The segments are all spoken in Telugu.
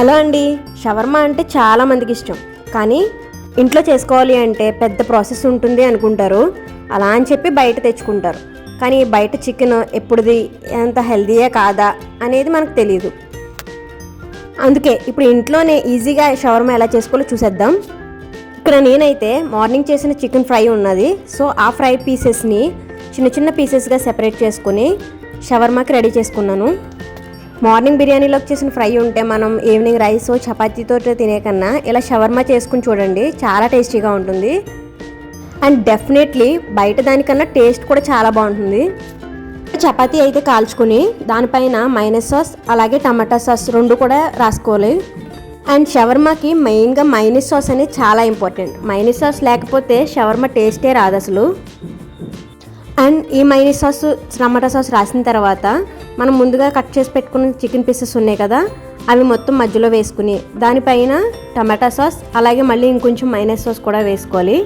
హలో అండి, షవర్మా అంటే చాలా మందికి ఇష్టం. కానీ ఇంట్లో చేసుకోవాలి అంటే పెద్ద ప్రాసెస్ ఉంటుంది అనుకుంటారు. అలా అని చెప్పి బయట తెచ్చుకుంటారు. కానీ బయట చికెన్ ఎప్పుడుది, ఎంత హెల్తీయే కాదా అనేది మనకు తెలియదు. అందుకే ఇప్పుడు ఇంట్లోనే ఈజీగా షవర్మా ఎలా చేసుకోవాలో చూసేద్దాం. ఇక్కడ నేనైతే మార్నింగ్ చేసిన చికెన్ ఫ్రై ఉన్నది. సో ఆ ఫ్రై పీసెస్ని చిన్న చిన్న పీసెస్గా సెపరేట్ చేసుకుని షవర్మాకి రెడీ చేసుకున్నాను. మార్నింగ్ బిర్యానీలోకి చేసిన ఫ్రై ఉంటే మనం ఈవినింగ్ రైస్ చపాతీతో తినే కన్నా ఇలా షవర్మా చేసుకుని చూడండి, చాలా టేస్టీగా ఉంటుంది. అండ్ డెఫినెట్లీ బయట దానికన్నా టేస్ట్ కూడా చాలా బాగుంటుంది. చపాతీ అయితే కాల్చుకుని దానిపైన మైనస్ సాస్ అలాగే టమాటా సాస్ రెండు కూడా రాసుకోవాలి. అండ్ షవర్మాకి మెయిన్గా మైనస్ సాస్ అనేది చాలా ఇంపార్టెంట్. మైనస్ సాస్ లేకపోతే షవర్మా టేస్టే రాదు అసలు. అండ్ ఈ మైనస్ సాస్ టమాటా సాస్ రాసిన తర్వాత మనం ముందుగా కట్ చేసి పెట్టుకున్న చికెన్ పీసెస్ ఉన్నాయి కదా, అవి మొత్తం మధ్యలో వేసుకుని దానిపైన టమాటా సాస్ అలాగే మళ్ళీ ఇంకొంచెం మైనస్ సాస్ కూడా వేసుకోవాలి.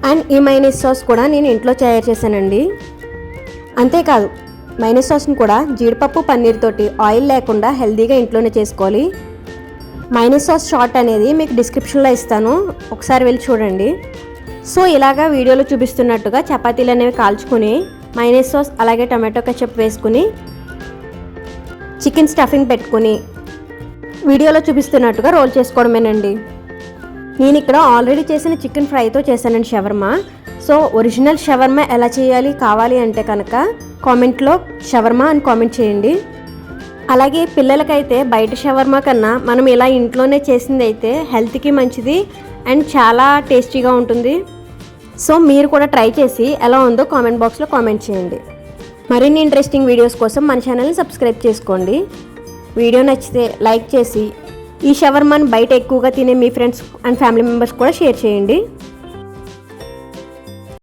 అండ్ ఈ మైనస్ సాస్ కూడా నేను ఇంట్లో తయారు చేశానండి. అంతేకాదు మైనస్ సాస్ని కూడా జీడిపప్పు పన్నీర్ తోటి ఆయిల్ లేకుండా హెల్తీగా ఇంట్లోనే చేసుకోవాలి. మైనస్ సాస్ షార్ట్ అనేది మీకు డిస్క్రిప్షన్లో ఇస్తాను, ఒకసారి వెళ్ళి చూడండి. సో ఇలాగా వీడియోలో చూపిస్తున్నట్టుగా చపాతీలు అనేవి కాల్చుకొని మైనస్ సాస్ అలాగే టమాటో కెచప్ వేసుకుని చికెన్ స్టఫింగ్ పెట్టుకుని వీడియోలో చూపిస్తున్నట్టుగా రోల్ చేసుకోవడమేనండి. నేను ఇక్కడ ఆల్రెడీ చేసిన చికెన్ ఫ్రైతో చేశానండి షవర్మా. సో ఒరిజినల్ షవర్మా ఎలా చేయాలి కావాలి అంటే కనుక కామెంట్లో షవర్మా అని కామెంట్ చేయండి. అలాగే పిల్లలకైతే బయట షవర్మా కన్నా మనం ఇలా ఇంట్లోనే చేసింది అయితే హెల్త్కి మంచిది అండ్ చాలా టేస్టీగా ఉంటుంది. సో మీరు కూడా ట్రై చేసి ఎలా ఉందో కామెంట్ బాక్స్లో కామెంట్ చేయండి. మరిన్ని ఇంట్రెస్టింగ్ వీడియోస్ కోసం మన ఛానల్ని సబ్స్క్రైబ్ చేసుకోండి. వీడియో నచ్చితే లైక్ చేసి ఈ షవర్మాని బయట ఎక్కువగా తినే మీ ఫ్రెండ్స్ అండ్ ఫ్యామిలీ మెంబర్స్ కూడా షేర్ చేయండి.